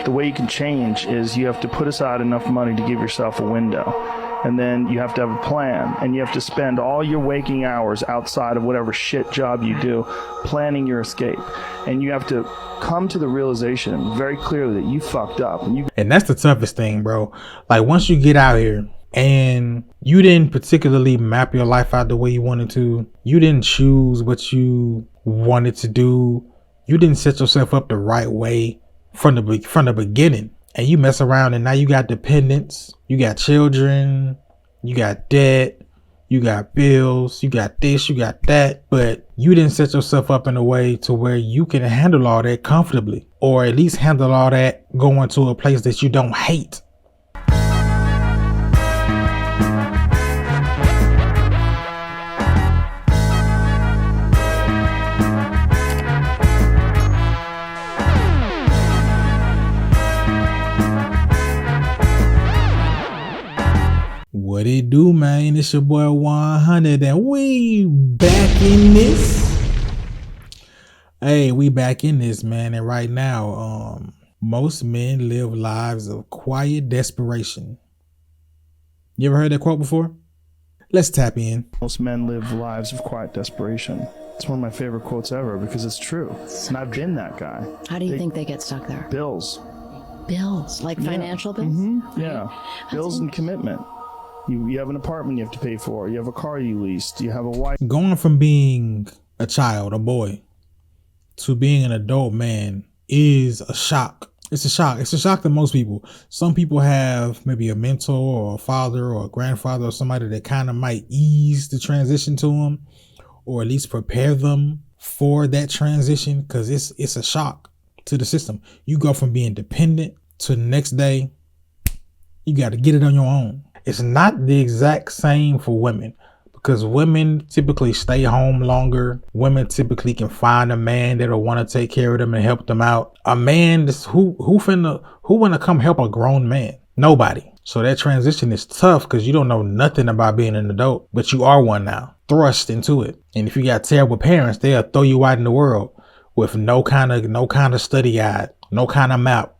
The way you can change is you have to put aside enough money to give yourself a window. And then you have to have a plan, and you have to spend all your waking hours outside of whatever shit job you do planning your escape. And you have to come to the realization very clearly that you fucked up. And that's the toughest thing, bro. Like, once you get out here and you didn't particularly map your life out the way you wanted to, you didn't choose what you wanted to do, you didn't set yourself up the right way from the beginning, and you mess around and now you got dependents, you got children, you got debt, you got bills, you got this, you got that, but you didn't set yourself up in a way to where you can handle all that comfortably, or at least handle all that going to a place that you don't hate. What it do, man? It's your boy 100 and we back in this. Hey, we back in this, man. And right now, most men live lives of quiet desperation. You ever heard that quote before? Let's tap in. Most men live lives of quiet desperation. It's one of my favorite quotes ever because it's true. And I've been that guy. How do you think they get stuck there? Bills. Bills, like financial bills? Mm-hmm. Yeah. Bills and commitment. You have an apartment you have to pay for. You have a car you leased. You have a wife. Going from being a child, a boy, to being an adult man is a shock. It's a shock. It's a shock to most people. Some people have maybe a mentor or a father or a grandfather or somebody that kind of might ease the transition to them, or at least prepare them for that transition, because it's a shock to the system. You go from being dependent to the next day, you got to get it on your own. It's not the exact same for women, because women typically stay home longer. Women typically can find a man that'll want to take care of them and help them out. A man who wanna come help a grown man? Nobody. So that transition is tough because you don't know nothing about being an adult, but you are one now, thrust into it. And if you got terrible parents, they'll throw you out in the world with no kind of study guide, no kind of map.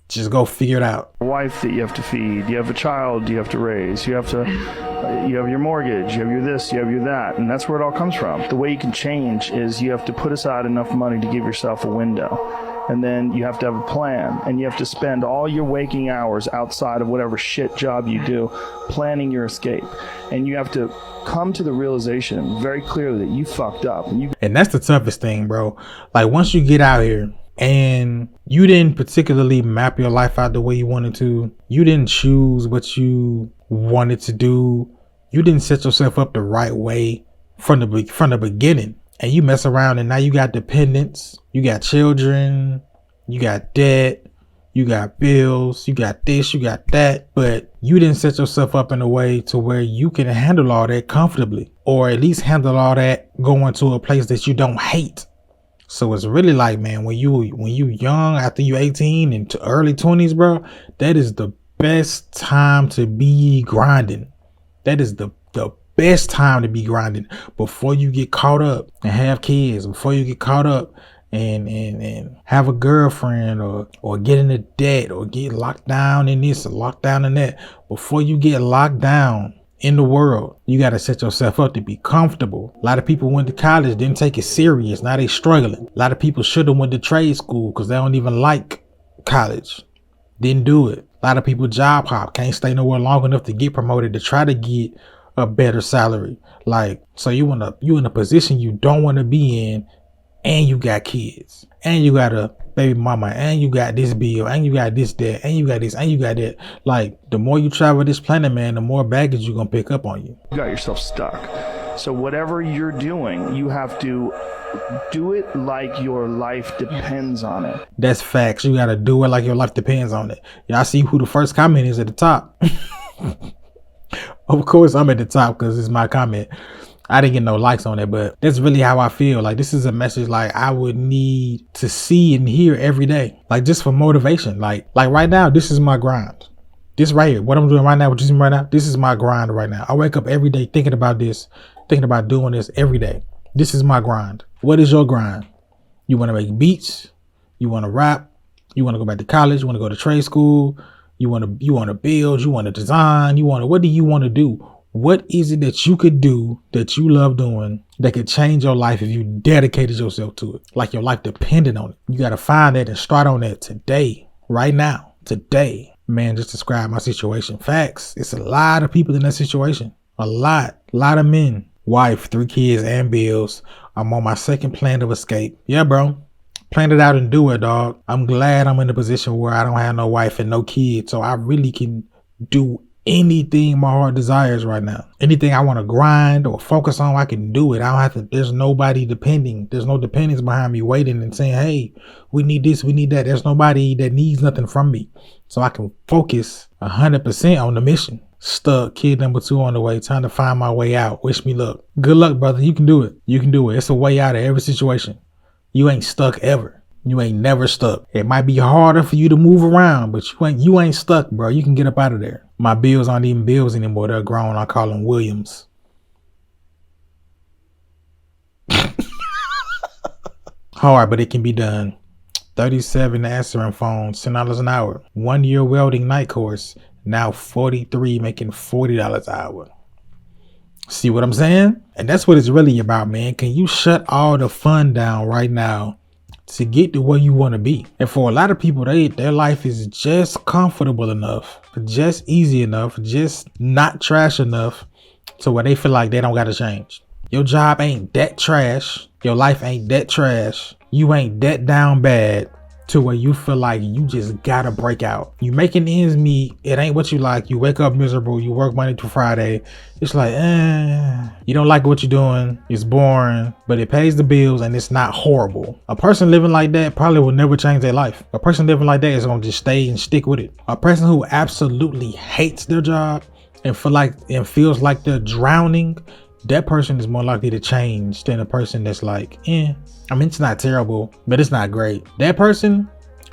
Just go figure it out. A wife that you have to feed. You have a child you have to raise. You have your mortgage. You have your this. You have your that. And that's where it all comes from. The way you can change is you have to put aside enough money to give yourself a window. And then you have to have a plan. And you have to spend all your waking hours outside of whatever shit job you do planning your escape. And you have to come to the realization very clearly that you fucked up. And that's the toughest thing, bro. Like, once you get out here and you didn't particularly map your life out the way you wanted to, you didn't choose what you wanted to do, you didn't set yourself up the right way from the beginning, and you mess around and now you got dependents, you got children, you got debt, you got bills, you got this, you got that, but you didn't set yourself up in a way to where you can handle all that comfortably, or at least handle all that going to a place that you don't hate. So it's really like, man, when you young, after you 18 and to early 20s, bro, that is the best time to be grinding. That is the best time to be grinding before you get caught up and have kids, before you get caught up and have a girlfriend or get into debt or get locked down in this or locked down in that. Before you get locked down in the world, you got to set yourself up to be comfortable. A lot of people went to college, didn't take it serious. Now they struggling. A lot of people should have went to trade school because they don't even like college. Didn't do it. A lot of people job hop, can't stay nowhere long enough to get promoted to try to get a better salary. Like, so you in a position you don't want to be in, and you got kids, and you got a baby mama, and you got this bill, and you got this, that, and you got this, and you got that. Like, the more you travel this planet, man, the more baggage you're gonna pick up on you. You got yourself stuck. So whatever you're doing, you have to do it like your life depends on it. That's facts. You gotta do it like your life depends on it. Y'all see who the first comment is at the top. Of course I'm at the top because it's my comment. I didn't get no likes on it, but that's really how I feel. Like, this is a message like I would need to see and hear every day, like just for motivation. Like right now, this is my grind. This right here, what I'm doing right now, what you see right now, this is my grind right now. I wake up every day thinking about this, thinking about doing this every day. This is my grind. What is your grind? You want to make beats? You want to rap? You want to go back to college, you want to go to trade school, you want to build, you want to design, what do you want to do? What is it that you could do that you love doing that could change your life if you dedicated yourself to it? Like your life depended on it. You got to find that and start on that today, right now, today. Man, just describe my situation. Facts. It's a lot of people in that situation. A lot of men. Wife, 3 kids and bills. I'm on my second plan of escape. Yeah, bro. Plan it out and do it, dog. I'm glad I'm in a position where I don't have no wife and no kids. So I really can do anything my heart desires right now. Anything I want to grind or focus on, I can do it. I don't have to, there's nobody depending. There's no dependents behind me waiting and saying, hey, we need this, we need that. There's nobody that needs nothing from me. So I can focus 100% on the mission. Stuck, kid number 2 on the way, trying to find my way out. Wish me luck. Good luck, brother. You can do it. You can do it. It's a way out of every situation. You ain't stuck ever. You ain't never stuck. It might be harder for you to move around, but you ain't stuck, bro. You can get up out of there. My bills aren't even bills anymore. They're grown. I call them Williams. Hard, but it can be done. 37 answering phones, $10 an hour. 1 year welding night course. Now 43, making $40 an hour. See what I'm saying? And that's what it's really about, man. Can you shut all the fun down right now to get to where you want to be? And for a lot of people, their life is just comfortable enough, just easy enough, just not trash enough to where they feel like they don't got to change. Your job ain't that trash. Your life ain't that trash. You ain't that down bad to where you feel like you just gotta break out. You making ends meet. It ain't what you like. You wake up miserable. You work Monday to Friday. It's like, you don't like what you're doing. It's boring, but it pays the bills and it's not horrible. A person living like that probably will never change their life. A person living like that is gonna just stay and stick with it. A person who absolutely hates their job and feels like they're drowning, that person is more likely to change than a person that's like, I mean, it's not terrible, but it's not great. That person,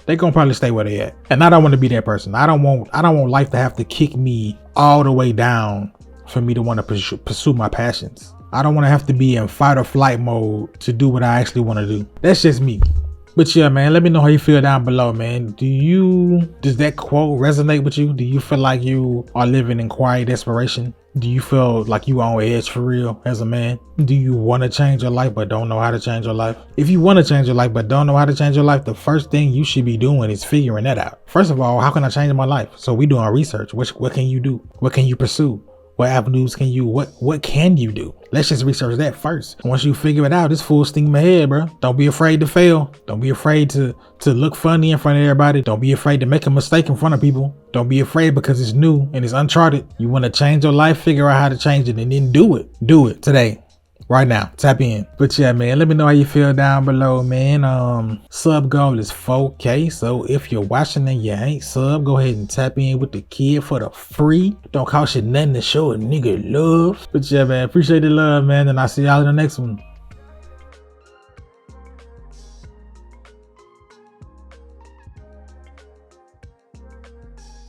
they gonna probably stay where they at. And I don't want to be that person. I don't want life to have to kick me all the way down for me to want to pursue my passions. I don't want to have to be in fight or flight mode to do what I actually want to do. That's just me. But yeah, man, let me know how you feel down below, man. Does that quote resonate with you? Do you feel like you are living in quiet desperation? Do you feel like you on edge for real as a man? Do you want to change your life but don't know how to change your life? If you want to change your life but don't know how to change your life, the first thing you should be doing is figuring that out. First of all, how can I change my life? So we doing research. What can you do? What can you pursue? What avenues can you, what can you do? Let's just research that first. Once you figure it out, it's full steam ahead, bro. Don't be afraid to fail. Don't be afraid to look funny in front of everybody. Don't be afraid to make a mistake in front of people. Don't be afraid because it's new and it's uncharted. You want to change your life, figure out how to change it and then do it. Do it today. Right now, tap in. But yeah, man, let me know how you feel down below, man. Sub goal is 4K. So if you're watching and you ain't sub, go ahead and tap in with the kid for the free. Don't cost you nothing to show a nigga love. But yeah, man, appreciate the love, man. And I'll see y'all in the next one.